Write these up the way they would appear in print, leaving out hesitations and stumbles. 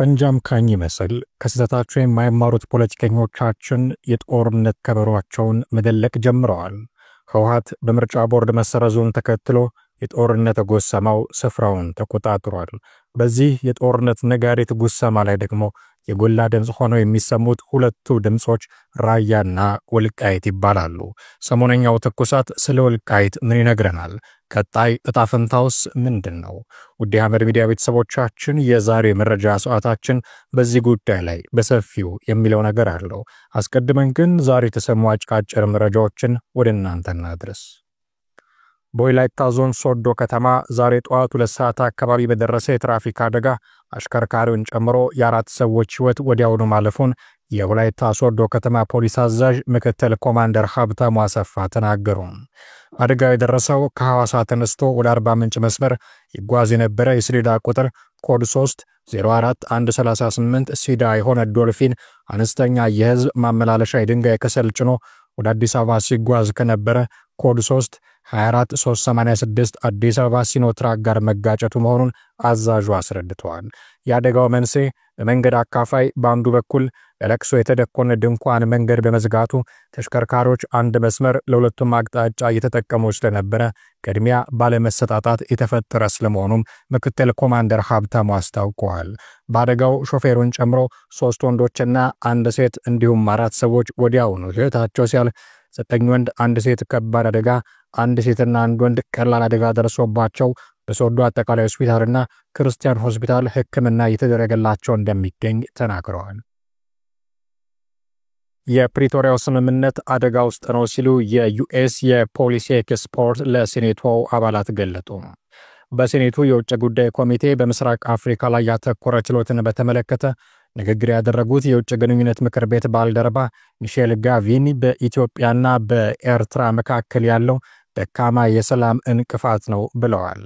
ፈንጃም ካኝ ይመስል ከስተታቸው የማይማሩት ፖለቲከኞቻችን የጦርነት ከበሮአቸውን መደለቅ ጀምረዋል። ህወሓት በምርጫ ቦርድ መሰረዙን ተከትሎ የጦርነት ጉሰማው ስፍራውን ተቆጣጥሯል። በዚህ የጦርነት ነጋሪት ጉሰማ ላይ ደግሞ የጎላ ድምጽ ሆነው የሚሰሙት ሁለቱ ድምጾች ራያና ወልቃይት ይባላሉ። ሰሞነኛው ትኩሳት ስለ ወልቃይት ምን ይነግረናል? ቀጣይ እጣ ፈንታውስ ምንድነው? ውድ የሐመር ሚዲያ ቤተሰቦቻችን የዛሬ መረጃ ሰዓታችን በዚህ ጉዳይ ላይ በሰፊው የሚለው ነገር አለው። አስቀድመን ግን ዛሬ የተሰሙ አጭር መረጃዎችን ወደ እናንተ እናድርስ። በወላይታ ዞን ሶዶ ከተማ ዛሬ ጠዋት 2 ሰዓት አካባቢ በደረሰ የትራፊክ አደጋ አሽከርካሪውን ጨምሮ የአራት ሰዎች ህይወት ወዲያውኑ ማለፉን የወላይታ ሶዶ ከተማ ፖሊስ አዛዥ ምክትል ኮማንደር ሀብታሙ አሰፋ ተናገሩ። አደጋው የደረሰው ከሐዋሳ ተነስቶ ወደ አርባ ምንጭ መስመር ይጓዝ የነበረ የሰሌዳ ቁጥር ኮድ 304138 ሲዳ የሆነ ዶልፊን አነስተኛ የህዝብ ማመላለሻ የድንጋይ ከሰል ጭኖ ወደ አዲስ አበባ ሲጓዝ ከነበረ ኮድ 324386 አዲስ አበባ ሲኖትራክ ጋር መጋጨቱ መሆኑን አዛዡ አስረድተዋል። የአደጋው መንስኤ በመንገድ አካፋይ ባንዱ በኩል ለለቅሶ የተደኮነ ድንኳን መንገድ በመዝጋቱ ተሽከርካሪዎች አንድ መስመር ለሁለቱም አቅጣጫ እየተጠቀሙ ስለነበረ ቅድሚያ ባለመሰጣጣት የተፈጠረ ስለመሆኑም ምክትል ኮማንደር ሀብታሙ አስታውቀዋል። በአደጋው ሾፌሩን ጨምሮ 3 ወንዶችና 1 ሴት እንዲሁም 4 ሰዎች ወዲያውኑ ህይወታቸው ሲያልፍ 9 ወንድ 1 ሴት ከባድ አደጋ፣ 1 ሴትና 1 ወንድ ቀላል አደጋ ደርሶባቸው በሶዶ አጠቃላይ ሆስፒታልና ክርስቲያን ሆስፒታል ሕክምና እየተደረገላቸው እንደሚገኝ ተናግረዋል። የፕሪቶሪያው ስምምነት አደጋ ውስጥ ነው ሲሉ የዩኤስ የፖሊሲ ኤክስፖርት ለሴኔቱ አባላት ገለጡ። በሴኔቱ የውጭ ጉዳይ ኮሚቴ በምስራቅ አፍሪካ ላይ ያተኮረ ችሎትን በተመለከተ ንግግር ያደረጉት የውጭ ግንኙነት ምክር ቤት ባልደረባ ሚሼል ጋቪኒ በኢትዮጵያና በኤርትራ መካከል ያለው ደካማ የሰላም እንቅፋት ነው ብለዋል።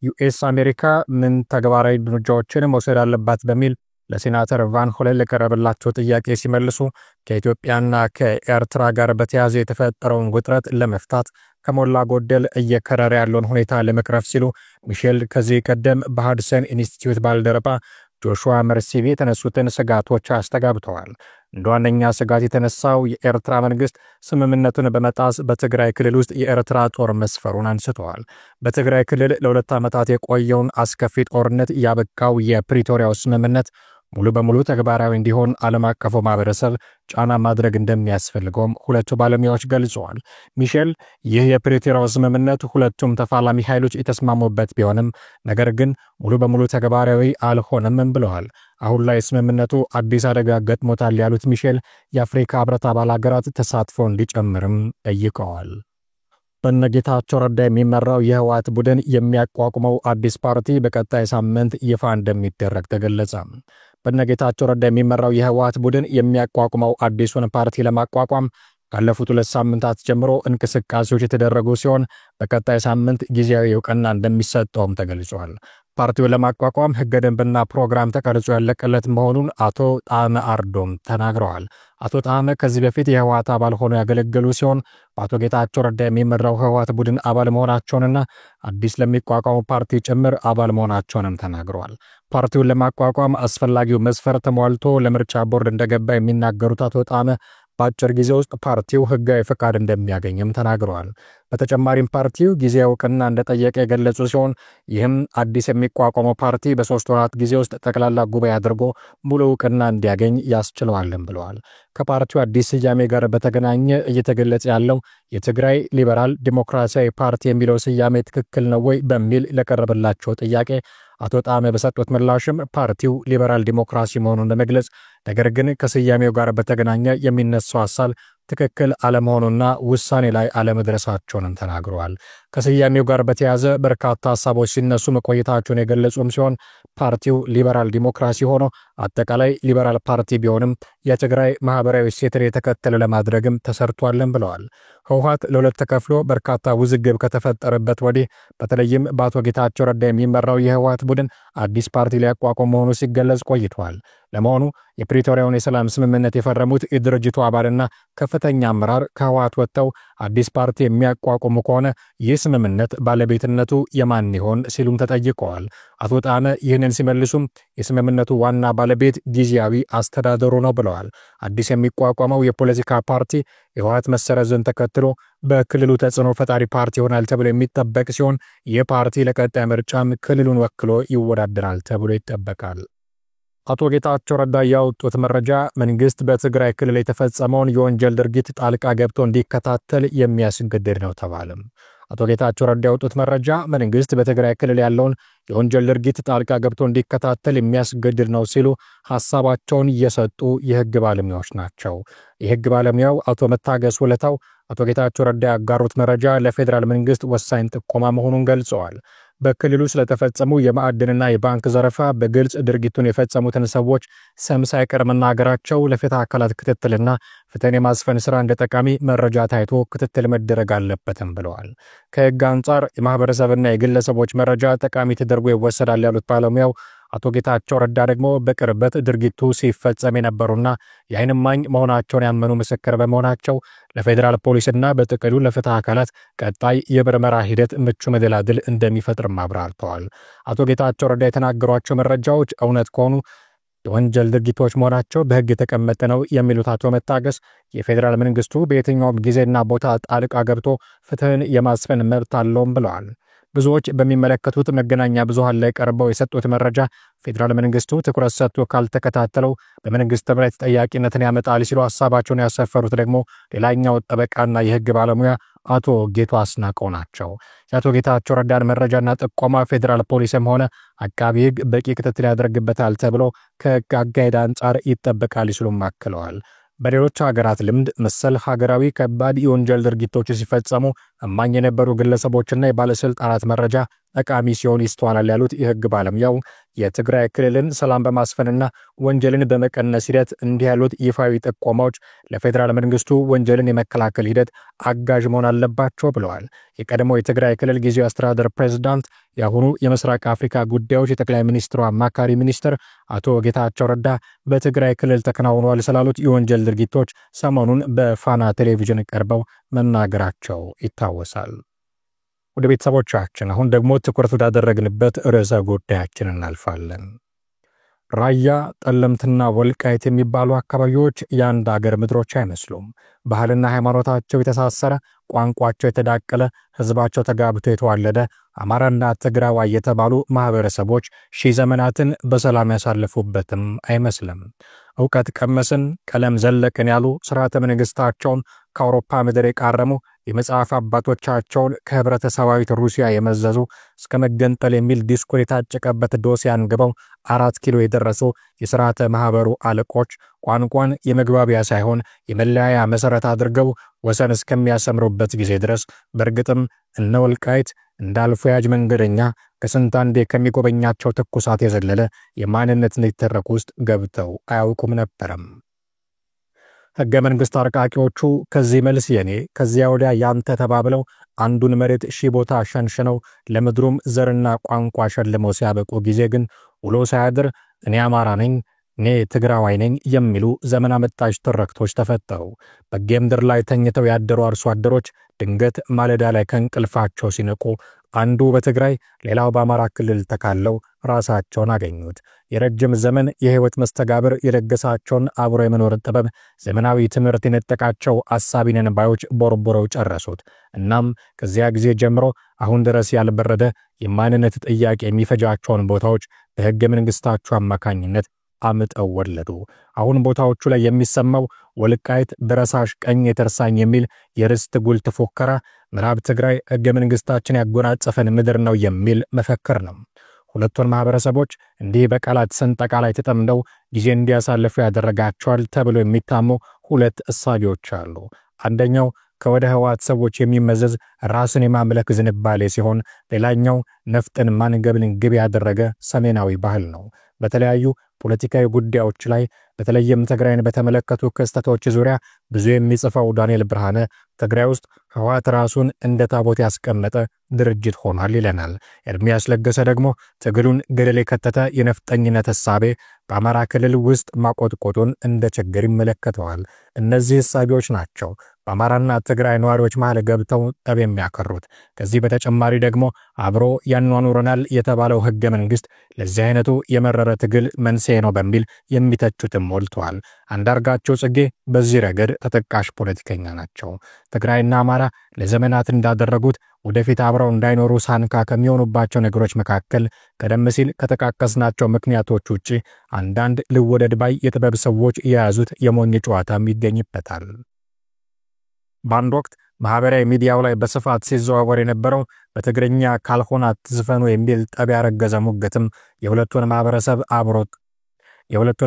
ዩኤስ አሜሪካ ምን ተግባራዊ እርምጃዎችን መውሰድ አለባት በሚል ለሴናተር ቫን ሆለን ለቀረበላቸው ጥያቄ ሲመልሱ ከኢትዮጵያና ከኤርትራ ጋር በተያያዘ የተፈጠረውን ውጥረት ለመፍታት ከሞላ ጎደል እየከረረ ያለውን ሁኔታ ለመቅረፍ ሲሉ ሚሼል ከዚህ ቀደም በሃድሰን ኢንስቲትዩት ባልደረባ ጆሹዋ መርሲቪ የተነሱትን ስጋቶች አስተጋብተዋል። እንደዋነኛ ስጋት የተነሳው የኤርትራ መንግስት ስምምነቱን በመጣስ በትግራይ ክልል ውስጥ የኤርትራ ጦር መስፈሩን አንስተዋል። በትግራይ ክልል ለ2 ዓመታት የቆየውን አስከፊ ጦርነት ያበቃው የፕሪቶሪያው ስምምነት ሙሉ በሙሉ ተግባራዊ እንዲሆን ዓለም አቀፉ ማህበረሰብ ጫና ማድረግ እንደሚያስፈልገውም ሁለቱ ባለሙያዎች ገልጸዋል። ሚሼል ይህ የፕሪቶሪያው ስምምነት ሁለቱም ተፋላሚ ኃይሎች የተስማሙበት ቢሆንም ነገር ግን ሙሉ በሙሉ ተግባራዊ አልሆነም ብለዋል። አሁን ላይ ስምምነቱ አዲስ አደጋ ገጥሞታል ያሉት ሚሼል የአፍሪካ ህብረት አባል ሀገራት ተሳትፎ እንዲጨምርም ጠይቀዋል። በነጌታቸው ረዳ የሚመራው የህወሓት ቡድን የሚያቋቁመው አዲስ ፓርቲ በቀጣይ ሳምንት ይፋ እንደሚደረግ ተገለጸ። በነጌታቸው ረዳ የሚመራው የህወሓት ቡድን የሚያቋቁመው አዲሱን ፓርቲ ለማቋቋም ካለፉት 2 ሳምንታት ጀምሮ እንቅስቃሴዎች የተደረጉ ሲሆን በቀጣይ ሳምንት ጊዜያዊ እውቅና እንደሚሰጠውም ተገልጿል። ፓርቲውን ለማቋቋም ህገ ደንብና ፕሮግራም ተቀርጾ ያለቀለት መሆኑን አቶ ጣዕመ አርዶም ተናግረዋል። አቶ ጣዕመ ከዚህ በፊት የህወሓት አባል ሆነው ያገለገሉ ሲሆን በአቶ ጌታቸው ረዳ የሚመራው ህወሓት ቡድን አባል መሆናቸውንና አዲስ ለሚቋቋሙ ፓርቲ ጭምር አባል መሆናቸውንም ተናግረዋል። ፓርቲውን ለማቋቋም አስፈላጊው መስፈርት ተሟልቶ ለምርጫ ቦርድ እንደገባ የሚናገሩት አቶ ጣዕመ በአጭር ጊዜ ውስጥ ፓርቲው ህጋዊ ፍቃድ እንደሚያገኝም ተናግረዋል። በተጨማሪም ፓርቲው ጊዜያዊ እውቅና እንደጠየቀ የገለጹ ሲሆን ይህም አዲስ የሚቋቋመው ፓርቲ በ3 ወራት ጊዜ ውስጥ ጠቅላላ ጉባኤ አድርጎ ሙሉ እውቅና እንዲያገኝ ያስችለዋልም ብለዋል። ከፓርቲው አዲስ ስያሜ ጋር በተገናኘ እየተገለጸ ያለው የትግራይ ሊበራል ዲሞክራሲያዊ ፓርቲ የሚለው ስያሜ ትክክል ነው ወይ በሚል ለቀረበላቸው ጥያቄ አቶ ጣዕመ በሰጡት ምላሽም ፓርቲው ሊበራል ዲሞክራሲ መሆኑን ለመግለጽ ነገር ግን ከስያሜው ጋር በተገናኘ የሚነሳው ሐሳብ ትክክል አለመሆኑና ውሳኔ ላይ አለመድረሳቸውን ተናግረዋል። ከስያሜው ጋር በተያያዘ በርካታ ሐሳቦች ሲነሱ መቆየታቸውን የገለጹም ሲሆን ፓርቲው ሊበራል ዲሞክራሲ ሆኖ አጠቃላይ ሊበራል ፓርቲ ቢሆንም የትግራይ ማህበራዊ እሴትን የተከተለ ለማድረግም ተሰርቷልም ብለዋል። ህወሓት ለሁለት ተከፍሎ በርካታ ውዝግብ ከተፈጠረበት ወዲህ በተለይም በአቶ ጌታቸው ረዳ የሚመራው የህወሓት ቡድን አዲስ ፓርቲ ሊያቋቁም መሆኑ ሲገለጽ ቆይቷል። ለመሆኑ የፕሪቶሪያውን የሰላም ስምምነት የፈረሙት የድርጅቱ አባልና ከፍተኛ አመራር ከህወሓት ወጥተው አዲስ ፓርቲ የሚያቋቁሙ ከሆነ ይህ ስምምነት ባለቤትነቱ የማን ይሆን ሲሉም ተጠይቀዋል። አቶ ጣመ ይህንን ሲመልሱም የስምምነቱ ዋና ባለቤት ጊዜያዊ አስተዳደሩ ነው ብለዋል። አዲስ የሚቋቋመው የፖለቲካ ፓርቲ የህወሓት መሰረዝን ተከትሎ በክልሉ ተጽዕኖ ፈጣሪ ፓርቲ ይሆናል ተብሎ የሚጠበቅ ሲሆን ይህ ፓርቲ ለቀጣይ ምርጫም ክልሉን ወክሎ ይወዳደራል ተብሎ ይጠበቃል። አቶ ጌታቸው ረዳ ያወጡት መረጃ መንግስት በትግራይ ክልል የተፈጸመውን የወንጀል ድርጊት ጣልቃ ገብቶ እንዲከታተል የሚያስገድድ ነው ተባለም። አቶ ጌታቸው ረዳ ያወጡት መረጃ መንግስት በትግራይ ክልል ያለውን የወንጀል ድርጊት ጣልቃ ገብቶ እንዲከታተል የሚያስገድድ ነው ሲሉ ሐሳባቸውን የሰጡ የህግ ባለሙያዎች ናቸው። የህግ ባለሙያው አቶ መታገስ ወለታው አቶ ጌታቸው ረዳ ያጋሩት መረጃ ለፌዴራል መንግስት ወሳኝ ጥቆማ መሆኑን ገልጸዋል። በክልሉ ስለተፈጸሙ የማዕድንና የባንክ ዘረፋ በግልጽ ድርጊቱን የፈጸሙትን ሰዎች ስም ሳይቀር መናገራቸው ለፍትህ አካላት ክትትልና ፍትህን የማስፈን ስራ እንደ ጠቃሚ መረጃ ታይቶ ክትትል መደረግ አለበትም ብለዋል። ከህግ አንጻር የማህበረሰብና የግለሰቦች መረጃ ጠቃሚ ተደርጎ ይወሰዳል ያሉት ባለሙያው አቶ ጌታቸው ረዳ ደግሞ በቅርበት ድርጊቱ ሲፈጸም የነበሩና የዓይን እማኝ መሆናቸውን ያመኑ ምስክር በመሆናቸው ለፌዴራል ፖሊስና በጥቅሉ ለፍትህ አካላት ቀጣይ የምርመራ ሂደት ምቹ መደላድል እንደሚፈጥርም አብራርተዋል። አቶ ጌታቸው ረዳ የተናገሯቸው መረጃዎች እውነት ከሆኑ የወንጀል ድርጊቶች መሆናቸው በህግ የተቀመጠ ነው የሚሉት አቶ መታገስ የፌዴራል መንግስቱ በየትኛውም ጊዜና ቦታ ጣልቃ ገብቶ ፍትህን የማስፈን መብት አለውም ብለዋል። ብዙዎች በሚመለከቱት መገናኛ ብዙሃን ላይ ቀርበው የሰጡት መረጃ ፌዴራል መንግስቱ ትኩረት ሰጥቶ ካልተከታተለው በመንግስት ላይ ተጠያቂነትን ያመጣል ሲሉ ሐሳባቸውን ያሰፈሩት ደግሞ ሌላኛው ጠበቃና የህግ ባለሙያ አቶ ጌቱ አስናቀው ናቸው። የአቶ ጌታቸው ረዳን መረጃና ጥቆማ ፌዴራል ፖሊስም ሆነ አቃቢ ህግ በቂ ክትትል ያደርግበታል ተብሎ ከህግ አጋይድ አንጻር ይጠበቃል ሲሉም አክለዋል። በሌሎች ሀገራት ልምድ መሰል ሀገራዊ ከባድ የወንጀል ድርጊቶች ሲፈጸሙ እማኝ የነበሩ ግለሰቦችና የባለስልጣናት መረጃ ጠቃሚ ሲሆን ይስተዋላል ያሉት የህግ ባለሙያው የትግራይ ክልልን ሰላም በማስፈንና ወንጀልን በመቀነስ ሂደት እንዲህ ያሉት ይፋዊ ጥቆማዎች ለፌዴራል መንግስቱ ወንጀልን የመከላከል ሂደት አጋዥ መሆን አለባቸው ብለዋል። የቀድሞው የትግራይ ክልል ጊዜያዊ አስተዳደር ፕሬዝዳንት የአሁኑ የምስራቅ አፍሪካ ጉዳዮች የጠቅላይ ሚኒስትሩ አማካሪ ሚኒስትር አቶ ጌታቸው ረዳ በትግራይ ክልል ተከናውነዋል ስላሉት የወንጀል ድርጊቶች ሰሞኑን በፋና ቴሌቪዥን ቀርበው መናገራቸው ይታወሳል። ወደ ቤተሰቦቻችን አሁን ደግሞ ትኩረት ወዳደረግንበት ርዕሰ ጉዳያችን እናልፋለን። ራያ ጠለምትና ወልቃይት የሚባሉ አካባቢዎች የአንድ አገር ምድሮች አይመስሉም። ባህልና ሃይማኖታቸው የተሳሰረ፣ ቋንቋቸው የተዳቀለ፣ ህዝባቸው ተጋብቶ የተዋለደ አማራና ትግራዋይ የተባሉ ማህበረሰቦች ሺህ ዘመናትን በሰላም ያሳለፉበትም አይመስልም። ዕውቀት ቀመስን፣ ቀለም ዘለቅን ያሉ ስርዓተ መንግስታቸውን ከአውሮፓ ምድር የቃረሙ የመጽሐፍ አባቶቻቸውን ከህብረተሰባዊት ሩሲያ የመዘዙ እስከ መገንጠል የሚል ዲስኩር የታጨቀበት ዶሴ አንግበው 4 ኪሎ የደረሱ የሥርዓተ ማህበሩ አለቆች ቋንቋን የመግባቢያ ሳይሆን የመለያያ መሰረት አድርገው ወሰን እስከሚያሰምሩበት ጊዜ ድረስ በእርግጥም እነ ወልቃይት እንዳልፎ ያጅ መንገደኛ ከስንት አንዴ ከሚጎበኛቸው ትኩሳት የዘለለ የማንነት ንትርክ ውስጥ ገብተው አያውቁም ነበርም። ሕገ መንግሥት አርቃቂዎቹ ከዚህ መልስ የኔ ከዚያ ወዲያ ያንተ ተባብለው አንዱን መሬት ሺህ ቦታ ሸንሽነው ለምድሩም ዘርና ቋንቋ ሸልመው ሲያበቁ ጊዜ ግን ውሎ ሳያድር እኔ አማራ ነኝ፣ እኔ ትግራዋይ ነኝ የሚሉ ዘመን አመጣሽ ትርክቶች ተፈጠሩ። በጌምድር ላይ ተኝተው ያደሩ አርሶ አደሮች ድንገት ማለዳ ላይ ከእንቅልፋቸው ሲነቁ አንዱ በትግራይ ሌላው በአማራ ክልል ተካለው ራሳቸውን አገኙት። የረጅም ዘመን የህይወት መስተጋብር የደገሳቸውን አብሮ የመኖር ጥበብ ዘመናዊ ትምህርት የነጠቃቸው አሳቢነን ባዮች ቦርቦረው ጨረሱት። እናም ከዚያ ጊዜ ጀምሮ አሁን ድረስ ያልበረደ የማንነት ጥያቄ የሚፈጃቸውን ቦታዎች በሕገ መንግሥታቸው አማካኝነት አምጠው ወለዱ። አሁን ቦታዎቹ ላይ የሚሰማው ወልቃይት በረሳሽ ቀኝ የተርሳኝ የሚል የርስት ጉልት ፉከራ ምዕራብ ትግራይ ሕገ መንግሥታችን ያጎናጸፈን ምድር ነው የሚል መፈክር ነው። ሁለቱን ማህበረሰቦች እንዲህ በቃላት ሰንጠቃ ላይ ተጠምደው ጊዜ እንዲያሳልፉ ያደረጋቸዋል ተብሎ የሚታሙ ሁለት እሳቤዎች አሉ። አንደኛው ከወደ ህወሓት ሰዎች የሚመዘዝ ራስን የማምለክ ዝንባሌ ሲሆን፣ ሌላኛው ነፍጥን ማንገብን ግብ ያደረገ ሰሜናዊ ባህል ነው። በተለያዩ ፖለቲካዊ ጉዳዮች ላይ በተለይም ትግራይን በተመለከቱ ክስተቶች ዙሪያ ብዙ የሚጽፈው ዳንኤል ብርሃነ ትግራይ ውስጥ ህወሓት ራሱን እንደ ታቦት ያስቀመጠ ድርጅት ሆኗል ይለናል። ኤርሚያስ ለገሰ ደግሞ ትግሉን ገደል የከተተ የነፍጠኝነት ሐሳቤ በአማራ ክልል ውስጥ ማቆጥቆጡን እንደ ችግር ይመለከተዋል። እነዚህ ሐሳቢዎች ናቸው በአማራና ትግራይ ነዋሪዎች መሃል ገብተው ጠብ የሚያከሩት። ከዚህ በተጨማሪ ደግሞ አብሮ ያኗኑረናል የተባለው ህገ መንግስት ለዚህ አይነቱ የመረረ ትግል መንስኤ ነው በሚል የሚተቹትም ሞልተዋል። አንዳርጋቸው ጽጌ በዚህ ረገድ ተጠቃሽ ፖለቲከኛ ናቸው። ትግራይና አማራ ለዘመናት እንዳደረጉት ወደፊት አብረው እንዳይኖሩ ሳንካ ከሚሆኑባቸው ነገሮች መካከል ቀደም ሲል ከተቃቀስናቸው ምክንያቶች ውጪ አንዳንድ ልወደድ ባይ የጥበብ ሰዎች የያዙት የሞኝ ጨዋታም ይገኝበታል። በአንድ ወቅት ማህበራዊ ሚዲያው ላይ በስፋት ሲዘዋወር የነበረው በትግርኛ ካልሆነ አትዝፈኑ የሚል ጠብ ያረገዘ ሙግትም የሁለቱን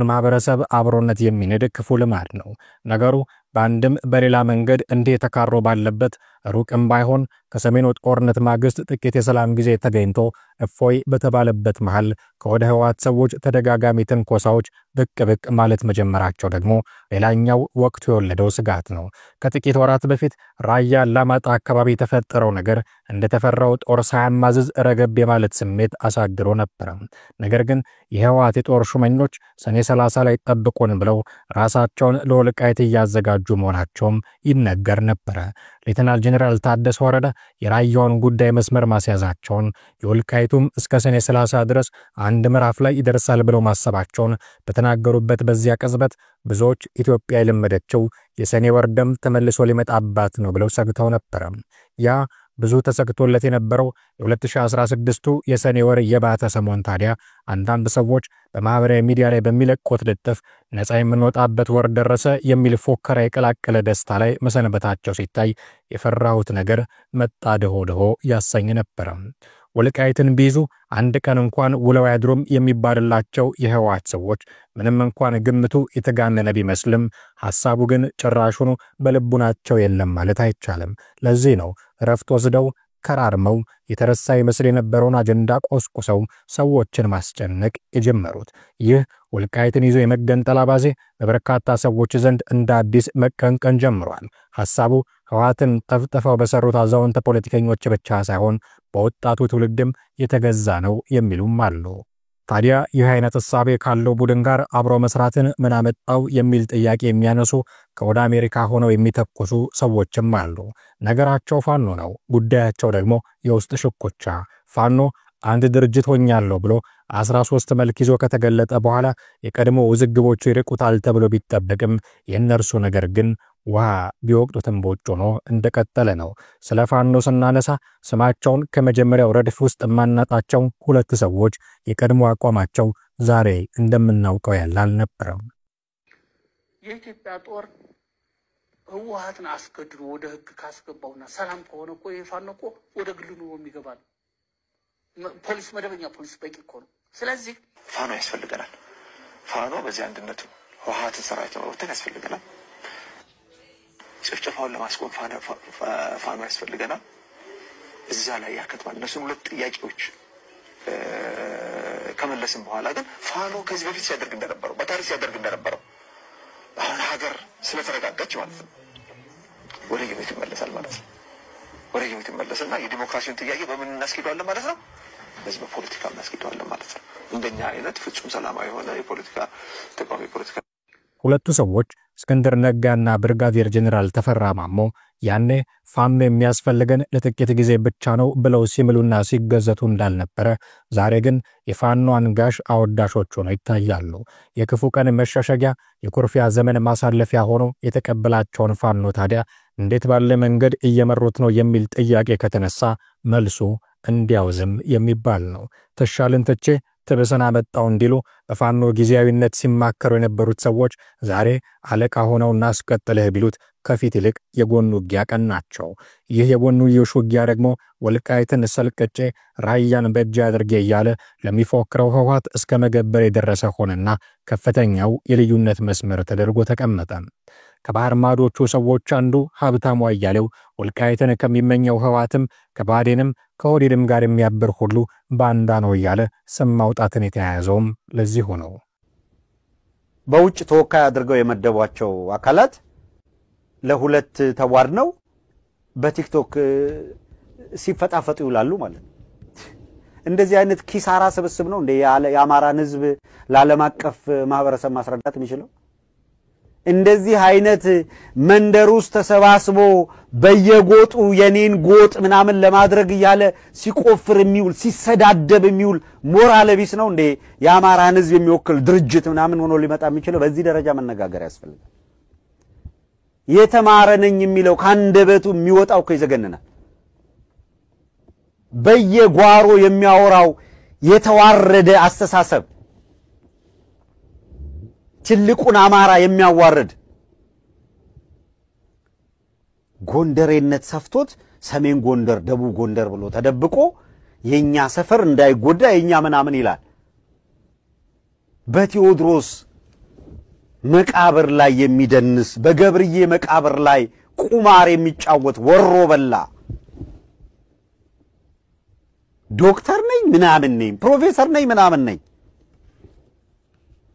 ማህበረሰብ አብሮነት የሚንድ ክፉ ልማድ ነው። ነገሩ በአንድም በሌላ መንገድ እንዲህ ተካሮ ባለበት ሩቅም ባይሆን ከሰሜኑ ጦርነት ማግስት ጥቂት የሰላም ጊዜ ተገኝቶ እፎይ በተባለበት መሃል ከወደ ህወሓት ሰዎች ተደጋጋሚ ትንኮሳዎች ብቅ ማለት መጀመራቸው ደግሞ ሌላኛው ወቅቱ የወለደው ስጋት ነው። ከጥቂት ወራት በፊት ራያ አላማጣ አካባቢ የተፈጠረው ነገር እንደተፈራው ጦር ሳያማዝዝ ረገብ የማለት ስሜት አሳድሮ ነበር። ነገር ግን የህወሓት የጦር ሹመኞች ሰኔ 30 ላይ ጠብቁን ብለው ራሳቸውን ለወልቃይት እያዘጋጁ መሆናቸውም ይነገር ነበር። ሌተናል ጄኔራል ታደሰ ወረደ የራያውን ጉዳይ መስመር ማስያዛቸውን የወልቃይቱም እስከ ሰኔ 30 ድረስ አንድ ምዕራፍ ላይ ይደርሳል ብለው ማሰባቸውን በተናገሩበት በዚያ ቅጽበት ብዙዎች ኢትዮጵያ የለመደችው የሰኔ ወር ደም ተመልሶ ሊመጣባት ነው ብለው ሰግተው ነበር። ያ ብዙ ተሰክቶለት የነበረው የ2016ቱ የሰኔ ወር የባተ ሰሞን ታዲያ አንዳንድ ሰዎች በማህበራዊ ሚዲያ ላይ በሚለቁት ልጥፍ ነፃ የምንወጣበት ወር ደረሰ የሚል ፎከራ የቀላቀለ ደስታ ላይ መሰነበታቸው ሲታይ የፈራሁት ነገር መጣ ደሆ ያሰኝ ነበር። ወልቃይትን ቢይዙ አንድ ቀን እንኳን ውለው ያድሩም የሚባልላቸው የህወሓት ሰዎች ምንም እንኳን ግምቱ የተጋነነ ቢመስልም ሐሳቡ ግን ጭራሹኑ በልቡናቸው የለም ማለት አይቻልም። ለዚህ ነው ረፍት ወስደው ከራርመው የተረሳ ይመስል የነበረውን አጀንዳ ቆስቁሰው ሰዎችን ማስጨነቅ የጀመሩት። ይህ ወልቃይትን ይዞ የመገንጠል አባዜ በበርካታ ሰዎች ዘንድ እንደ አዲስ መቀንቀን ጀምሯል። ሐሳቡ ህወሓትን ጠፍጥፈው በሰሩት አዛውንት ፖለቲከኞች ብቻ ሳይሆን በወጣቱ ትውልድም የተገዛ ነው የሚሉም አሉ። ታዲያ ይህ አይነት ሐሳብ ካለው ቡድን ጋር አብሮ መስራትን ምን አመጣው የሚል ጥያቄ የሚያነሱ ከወደ አሜሪካ ሆነው የሚተኩሱ ሰዎችም አሉ። ነገራቸው ፋኖ ነው፣ ጉዳያቸው ደግሞ የውስጥ ሽኩቻ። ፋኖ አንድ ድርጅት ሆኛለሁ ብሎ 13 መልክ ይዞ ከተገለጠ በኋላ የቀድሞ ውዝግቦቹ ይርቁታል ተብሎ ቢጠበቅም የነርሱ ነገር ግን ቢወቅቱትም ቦጮ ነው እንደቀጠለ ነው። ስለ ፋኖ ስናነሳ ስማቸውን ከመጀመሪያው ረድፍ ውስጥ ማናጣቸው ሁለት ሰዎች የቀድሞ አቋማቸው ዛሬ እንደምናውቀው ያለ አልነበረም። የኢትዮጵያ ጦር ህወሓትን አስገድዶ ወደ ህግ ካስገባውና ሰላም ከሆነ እኮ የፋኖ እኮ ወደ ግሉ ነው የሚገባው። ፖሊስ መደበኛ ፖሊስ በቂ እኮ ነው። ስለዚህ ፋኖ ያስፈልገናል። ፋኖ በዚህ አንድነቱ ህወሓትን ሰራዊት መውጣት ያስፈልገናል። ጭፍጨፋውን ለማስቆም ፋኖ ያስፈልገናል። እዛ ላይ ያከትማል። እነሱን ሁለት ጥያቄዎች ከመለስን በኋላ ግን ፋኖ ከዚህ በፊት ሲያደርግ እንደነበረው በታሪክ ሲያደርግ እንደነበረው አሁን ሀገር ስለተረጋጋች ማለት ነው ወደ ግብት ይመለሳል ማለት ነው። ወደ ግብት ይመለስና የዲሞክራሲውን ጥያቄ በምን እናስኬደዋለን ማለት ነው? በዚህ በፖለቲካ እናስኬደዋለን ማለት ነው። እንደኛ አይነት ፍጹም ሰላማዊ የሆነ የፖለቲካ ተቋም የፖለቲካ ሁለቱ ሰዎች እስክንድር ነጋና ብርጋዴር ጄኔራል ተፈራ ማሞ ያኔ ፋኖ የሚያስፈልገን ለጥቂት ጊዜ ብቻ ነው ብለው ሲምሉና ሲገዘቱ እንዳልነበረ ዛሬ ግን የፋኖ አንጋሽ አወዳሾች ሆነው ይታያሉ። የክፉ ቀን መሸሸጊያ የኩርፊያ ዘመን ማሳለፊያ ሆኖ የተቀበላቸውን ፋኖ ታዲያ እንዴት ባለ መንገድ እየመሩት ነው የሚል ጥያቄ ከተነሳ መልሱ እንዲያውዝም የሚባል ነው። ተሻልን ተቼ ተበሰና መጣው እንዲሉ በፋኖ ጊዜያዊነት ሲማከሩ የነበሩት ሰዎች ዛሬ አለቃ ሆነውና አስቀጥለህ ቢሉት ከፊት ይልቅ የጎኑ ውጊያ ቀናቸው። ይህ የጎኑ ውጊያ ደግሞ ወልቃይትን ሰልቀጬ ራያን በእጅ አድርጌ እያለ ለሚፎክረው ህወሓት እስከ መገበር የደረሰ ሆነና ከፍተኛው የልዩነት መስመር ተደርጎ ተቀመጠ። ከባህር ማዶቹ ሰዎች አንዱ ሀብታሙ አያሌው ወልቃይትን ከሚመኘው ህወሓትም ከባዴንም ከኦህዴድም ጋር የሚያብር ሁሉ ባንዳ ነው እያለ ስም ማውጣትን የተያያዘውም ለዚህ ነው። በውጭ ተወካይ አድርገው የመደቧቸው አካላት ለሁለት ተዋርነው በቲክቶክ ሲፈጣፈጡ ይውላሉ ማለት ነው። እንደዚህ አይነት ኪሳራ ስብስብ ነው እንደ የአማራን ህዝብ ለዓለም አቀፍ ማህበረሰብ ማስረዳት የሚችለው። እንደዚህ አይነት መንደር ውስጥ ተሰባስቦ በየጎጡ የኔን ጎጥ ምናምን ለማድረግ ይያለ ሲቆፍር የሚውል ሲሰዳደብ የሚውል ሞራል ቢስ ነው እንደ የአማራን ህዝብ የሚወክል ድርጅት ምናምን ሆኖ ሊመጣ የሚችለው። በዚህ ደረጃ መነጋገር ያስፈልጋል። የተማረ ነኝ የሚለው ካንደበቱ የሚወጣው ከይዘገነናል። በየጓሮ የሚያወራው የተዋረደ አስተሳሰብ ትልቁን አማራ የሚያዋርድ ጎንደሬነት ሰፍቶት ሰሜን ጎንደር ደቡብ ጎንደር ብሎ ተደብቆ የኛ ሰፈር እንዳይጎዳ የኛ ምናምን ይላል። በቴዎድሮስ መቃብር ላይ የሚደንስ በገብርዬ መቃብር ላይ ቁማር የሚጫወት ወሮ በላ ዶክተር ነኝ ምናምን ነኝ ፕሮፌሰር ነኝ ምናምን ነኝ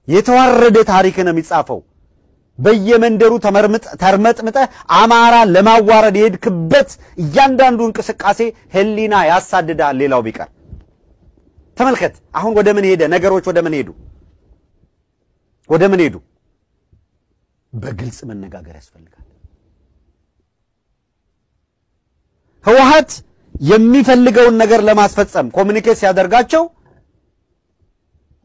የተዋረደ ታሪክ ነው የሚጻፈው። በየመንደሩ ተርመጥምጠ አማራ ለማዋረድ የሄድክበት እያንዳንዱ እንቅስቃሴ ህሊና ያሳድዳል። ሌላው ቢቀር ተመልከት አሁን ወደ ምን ሄደ ነገሮች? ወደ ምን ሄዱ? በግልጽ መነጋገር ያስፈልጋል። ህወሓት የሚፈልገውን ነገር ለማስፈጸም ኮሙኒኬት ሲያደርጋቸው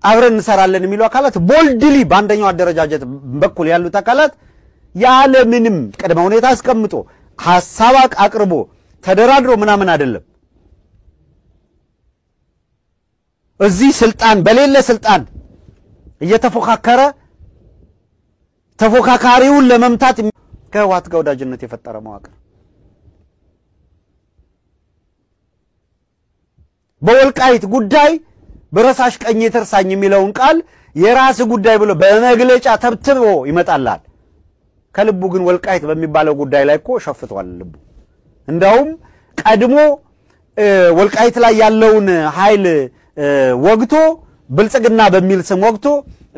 አብረን እንሰራለን የሚሉ አካላት ቦልድሊ ባንደኛው አደረጃጀት በኩል ያሉት አካላት ያለ ምንም ቅድመ ሁኔታ አስቀምጦ ሐሳብ አቅርቦ ተደራድሮ ምናምን አይደለም። እዚህ ስልጣን በሌለ ስልጣን እየተፎካከረ ተፎካካሪውን ለመምታት ከህወሓት ጋር ወዳጅነት የፈጠረ መዋቅር በወልቃይት ጉዳይ በረሳሽ ቀኝ ተርሳኝ የሚለውን ቃል የራስ ጉዳይ ብሎ በመግለጫ ተብትቦ ይመጣላል። ከልቡ ግን ወልቃይት በሚባለው ጉዳይ ላይ እኮ ሸፍቷል ልቡ። እንዳውም ቀድሞ ወልቃይት ላይ ያለውን ኃይል ወግቶ ብልጽግና በሚል ስም ወግቶ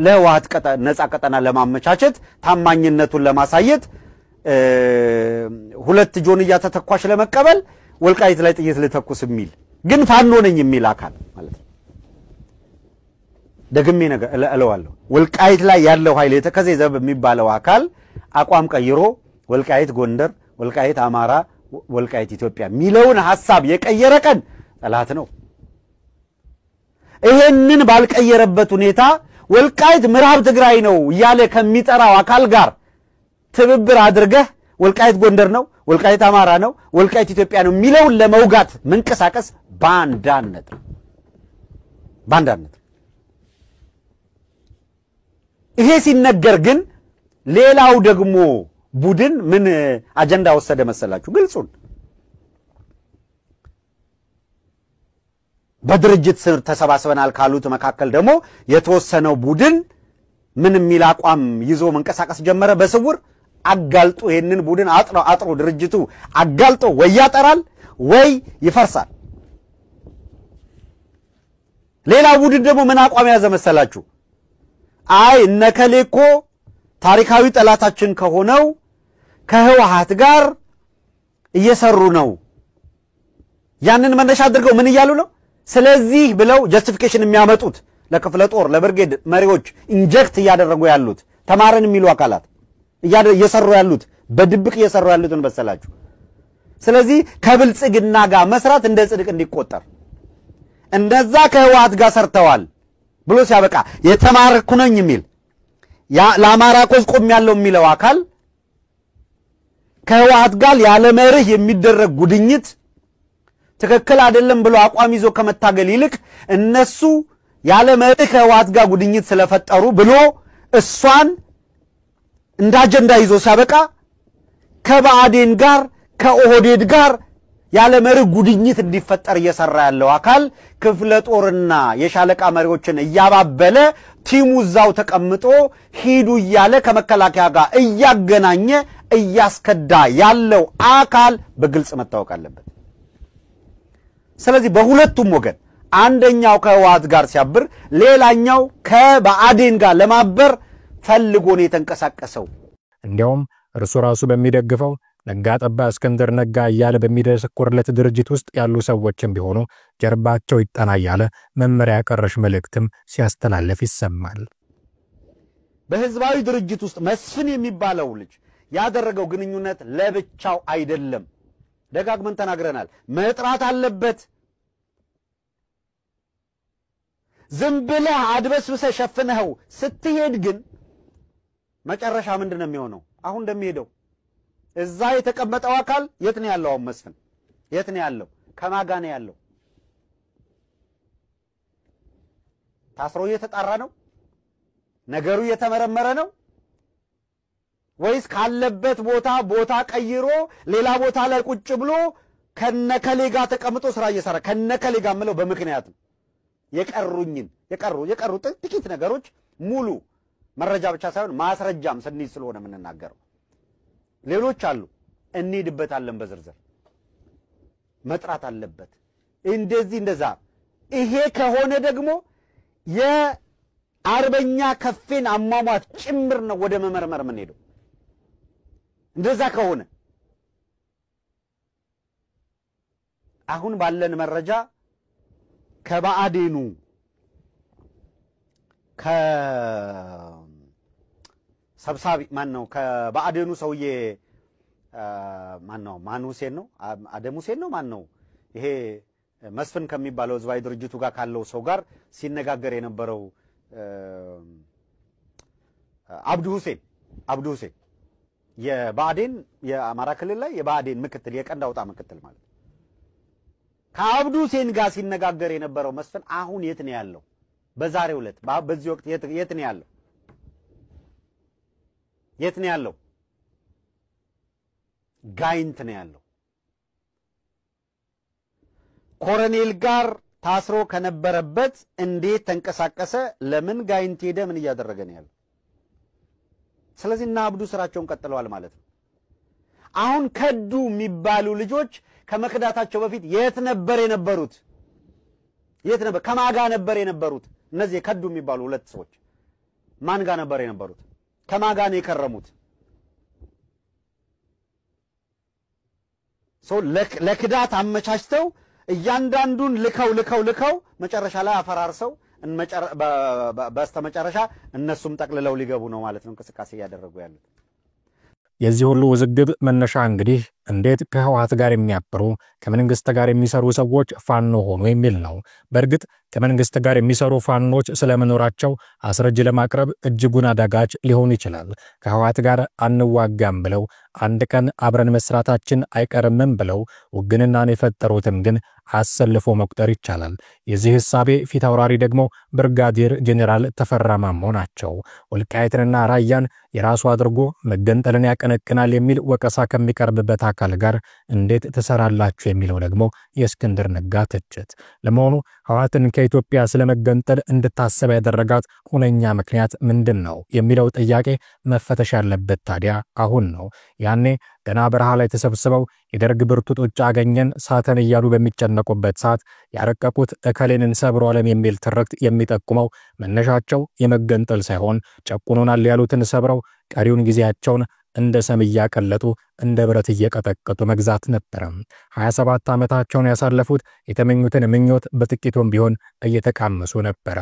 ለህወሓት ነፃ ቀጠና ለማመቻቸት ታማኝነቱን ለማሳየት ሁለት ጆንያ ተተኳሽ ለመቀበል ወልቃይት ላይ ጥይት ልተኩስ የሚል ግን ፋኖ ነኝ የሚል አካል ማለት ነው። ደግሜ ነገር እለዋለሁ ወልቃይት ላይ ያለው ኃይል የተከዜ ዘብ የሚባለው አካል አቋም ቀይሮ ወልቃይት ጎንደር፣ ወልቃይት አማራ፣ ወልቃይት ኢትዮጵያ ሚለውን ሐሳብ የቀየረ ቀን ጠላት ነው። ይሄንን ባልቀየረበት ሁኔታ ወልቃይት ምዕራብ ትግራይ ነው ያለ ከሚጠራው አካል ጋር ትብብር አድርገህ ወልቃይት ጎንደር ነው፣ ወልቃይት አማራ ነው፣ ወልቃይት ኢትዮጵያ ነው ሚለውን ለመውጋት መንቀሳቀስ ባንዳነት። ይሄ ሲነገር ግን ሌላው ደግሞ ቡድን ምን አጀንዳ ወሰደ መሰላችሁ? ግልጹን በድርጅት ስር ተሰባስበናል ካሉት መካከል ደግሞ የተወሰነው ቡድን ምን የሚል አቋም ይዞ መንቀሳቀስ ጀመረ። በስውር አጋልጦ ይሄንን ቡድን አጥሮ ድርጅቱ አጋልጦ ወይ ያጠራል ወይ ይፈርሳል። ሌላው ቡድን ደግሞ ምን አቋም ያዘ መሰላችሁ? አይ እነከሌኮ ታሪካዊ ጠላታችን ከሆነው ከህወሓት ጋር እየሰሩ ነው። ያንን መነሻ አድርገው ምን ይያሉ ነው? ስለዚህ ብለው ጀስቲፊኬሽን የሚያመጡት ለክፍለ ጦር ለብርጌድ መሪዎች ኢንጀክት እያደረጉ ያሉት ተማረን የሚሉ አካላት እየሰሩ ያሉት በድብቅ እየሰሩ ያሉትን መሰላችሁ? ስለዚህ ከብልጽግና ጋር መስራት እንደ ጽድቅ እንዲቆጠር እንደዛ ከህወሓት ጋር ሰርተዋል ብሎ ሲያበቃ የተማረኩ ነኝ የሚል ለአማራ ቆስቆም ያለው የሚለው አካል ከህወሓት ጋር ያለ መርህ የሚደረግ ጉድኝት ትክክል አይደለም ብሎ አቋም ይዞ ከመታገል ይልቅ እነሱ ያለ መርህ ከህወሓት ጋር ጉድኝት ስለፈጠሩ ብሎ እሷን እንደ አጀንዳ ይዞ ሲያበቃ ከባዕዴን ጋር ከኦህዴድ ጋር ያለ መርህ ጉድኝት እንዲፈጠር እየሰራ ያለው አካል ክፍለ ጦርና የሻለቃ መሪዎችን እያባበለ ቲሙ እዛው ተቀምጦ ሂዱ እያለ ከመከላከያ ጋር እያገናኘ እያስከዳ ያለው አካል በግልጽ መታወቅ አለበት። ስለዚህ በሁለቱም ወገን አንደኛው ከህወሓት ጋር ሲያብር ሌላኛው ከባዕዴን ጋር ለማበር ፈልጎ ነው የተንቀሳቀሰው። እንዲያውም እርሱ ራሱ በሚደግፈው ነጋ ጠባ እስክንድር ነጋ እያለ በሚደሰኩርለት ድርጅት ውስጥ ያሉ ሰዎችም ቢሆኑ ጀርባቸው ይጠና እያለ መመሪያ ቀረሽ መልእክትም ሲያስተላልፍ ይሰማል። በህዝባዊ ድርጅት ውስጥ መስፍን የሚባለው ልጅ ያደረገው ግንኙነት ለብቻው አይደለም። ደጋግመን ተናግረናል። መጥራት አለበት። ዝም ብለህ አድበስብሰህ ሸፍነኸው ስትሄድ ግን መጨረሻ ምንድነው የሚሆነው? አሁን እንደሚሄደው እዛ የተቀመጠው አካል የት ነው ያለው? መስፍን የት ነው ያለው? ከማጋ ነው ያለው? ታስሮ እየተጣራ ነው? ነገሩ እየተመረመረ ነው? ወይስ ካለበት ቦታ ቀይሮ ሌላ ቦታ ላይ ቁጭ ብሎ ከነከሌ ጋር ተቀምጦ ስራ እየሰራ ከነከሌ ጋር ምለው በምክንያት ነው? የቀሩ ጥቂት ነገሮች ሙሉ መረጃ ብቻ ሳይሆን ማስረጃም ስንይዝ ስለሆነ የምንናገረው ሌሎች አሉ። እንሄድበታለን በዝርዝር መጥራት አለበት። እንደዛ ይሄ ከሆነ ደግሞ የአርበኛ ከፌን አሟሟት ጭምር ነው ወደ መመርመር የምንሄደው። እንደዛ ከሆነ አሁን ባለን መረጃ ከባዕዴኑ ሰብሳቢ ማን ነው? ከባዕዴኑ ሰውዬ ማን ነው? ማን ሁሴን ነው? አደም ሁሴን ነው? ማን ነው? ይሄ መስፍን ከሚባለው ህዝባዊ ድርጅቱ ጋር ካለው ሰው ጋር ሲነጋገር የነበረው አብዱ ሁሴን የባዕዴን የአማራ ክልል ላይ የባዕዴን ምክትል የቀንድ አውጣ ምክትል ማለት ከአብዱ ሁሴን ጋር ሲነጋገር የነበረው መስፍን አሁን የት ነው ያለው? በዛሬው ዕለት በዚህ ወቅት የት ነው ያለው? የት ነው ያለው? ጋይንት ነው ያለው። ኮሎኔል ጋር ታስሮ ከነበረበት እንዴት ተንቀሳቀሰ? ለምን ጋይንት ሄደ? ምን እያደረገ ነው ያለው? ስለዚህ እና አብዱ ስራቸውን ቀጥለዋል ማለት ነው። አሁን ከዱ የሚባሉ ልጆች ከመክዳታቸው በፊት የት ነበር የነበሩት? ከማጋ ነበር የነበሩት? እነዚህ ከዱ የሚባሉ ሁለት ሰዎች ማን ጋር ነበር የነበሩት? ከማጋ ነው የከረሙት? ለክዳት አመቻችተው እያንዳንዱን ልከው መጨረሻ ላይ አፈራርሰው በስተመጨረሻ እነሱም ጠቅልለው ሊገቡ ነው ማለት ነው እንቅስቃሴ ያደረጉ ያሉት። የዚህ ሁሉ ውዝግብ መነሻ እንግዲህ እንዴት ከህወሓት ጋር የሚያብሩ ከመንግስት ጋር የሚሰሩ ሰዎች ፋኖ ሆኑ የሚል ነው። በእርግጥ ከመንግስት ጋር የሚሰሩ ፋኖች ስለመኖራቸው አስረጅ ለማቅረብ እጅጉን አዳጋች ሊሆን ይችላል። ከህወሓት ጋር አንዋጋም ብለው አንድ ቀን አብረን መስራታችን አይቀርምም ብለው ውግንናን የፈጠሩትን ግን አሰልፎ መቁጠር ይቻላል። የዚህ ሐሳቤ ፊት አውራሪ ደግሞ ብርጋዴር ጄኔራል ተፈራ ማሞ ናቸው። ወልቃይትንና ራያን የራሱ አድርጎ መገንጠልን ያቀነቅናል የሚል ወቀሳ ከሚቀርብበት አካል ጋር እንዴት ተሰራላችሁ የሚለው ደግሞ የእስክንድር ነጋ ትችት። ለመሆኑ ህወሓትን ከኢትዮጵያ ስለመገንጠል እንድታሰብ ያደረጋት ሁነኛ ምክንያት ምንድነው የሚለው ጥያቄ መፈተሽ ያለበት ታዲያ አሁን ነው። ያኔ ገና በረሃ ላይ ተሰብስበው የደርግ ብርቱ ጡጫ አገኘን ሳተን እያሉ በሚጨነቁበት ሰዓት ያረቀቁት እከሌንን ሰብሮ ዓለም የሚል ትርክት የሚጠቁመው መነሻቸው የመገንጠል ሳይሆን ጨቁኖናል ያሉትን ሰብረው ቀሪውን ጊዜያቸውን እንደ ሰም እያቀለጡ እንደ ብረት እየቀጠቀጡ መግዛት ነበር። 27 ዓመታቸውን ያሳለፉት የተመኙትን ምኞት በጥቂቱም ቢሆን እየተቃመሱ ነበር።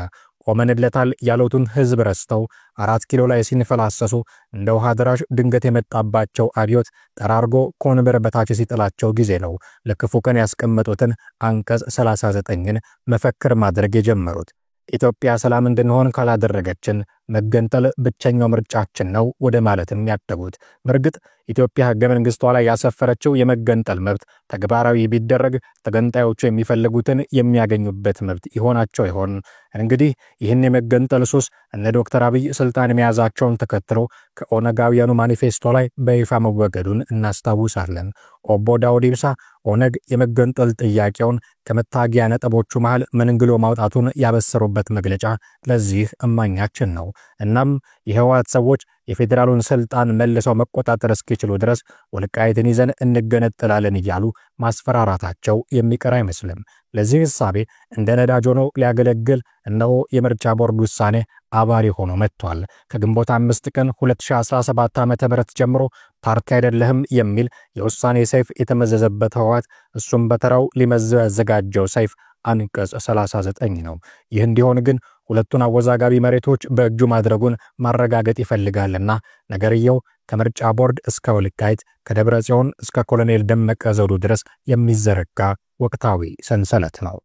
ቆመንለታል ያሉትን ህዝብ ረስተው 4 ኪሎ ላይ ሲንፈላሰሱ እንደ ውሃ ድራሽ ድንገት የመጣባቸው አብዮት ጠራርጎ ኮንበር በታች ሲጥላቸው ጊዜ ነው ለክፉ ቀን ያስቀመጡትን አንቀጽ 39ን መፈክር ማድረግ የጀመሩት። ኢትዮጵያ ሰላም እንድንሆን ካላደረገችን መገንጠል ብቸኛው ምርጫችን ነው ወደ ማለትም ያደጉት። በእርግጥ ኢትዮጵያ ህገ መንግስቷ ላይ ያሰፈረችው የመገንጠል መብት ተግባራዊ ቢደረግ ተገንጣዮቹ የሚፈልጉትን የሚያገኙበት መብት ይሆናቸው ይሆን? እንግዲህ ይህን የመገንጠል ሱስ እነ ዶክተር አብይ ስልጣን መያዛቸውን ተከትሎ ከኦነጋውያኑ ማኒፌስቶ ላይ በይፋ መወገዱን እናስታውሳለን። ኦቦ ዳውድ ኢብሳ ኦነግ የመገንጠል ጥያቄውን ከመታጊያ ነጥቦቹ መሃል መንግሎ ማውጣቱን ያበሰሩበት መግለጫ ለዚህ እማኛችን ነው። እናም የህወሓት ሰዎች የፌዴራሉን ስልጣን መልሰው መቆጣጠር እስኪችሉ ድረስ ወልቃይትን ይዘን እንገነጠላለን እያሉ ማስፈራራታቸው የሚቀር አይመስልም። ለዚህ ሐሳቤ እንደ ነዳጅ ሆኖ ሊያገለግል እነሆ የምርጫ ቦርድ ውሳኔ አባሪ ሆኖ መጥቷል። ከግንቦት 5 ቀን 2017 ዓ.ም ጀምሮ ፓርቲ አይደለህም የሚል የውሳኔ ሰይፍ የተመዘዘበት ህወሓት እሱም በተራው ሊመዘው ያዘጋጀው ሰይፍ አንቀጽ 39 ነው። ይህ እንዲሆን ግን ሁለቱን አወዛጋቢ መሬቶች በእጁ ማድረጉን ማረጋገጥ ይፈልጋልና ነገርየው ከምርጫ ቦርድ እስከ ወልቃይት ከደብረ ጽዮን እስከ ኮሎኔል ደመቀ ዘውዱ ድረስ የሚዘረጋ ወቅታዊ ሰንሰለት ነው።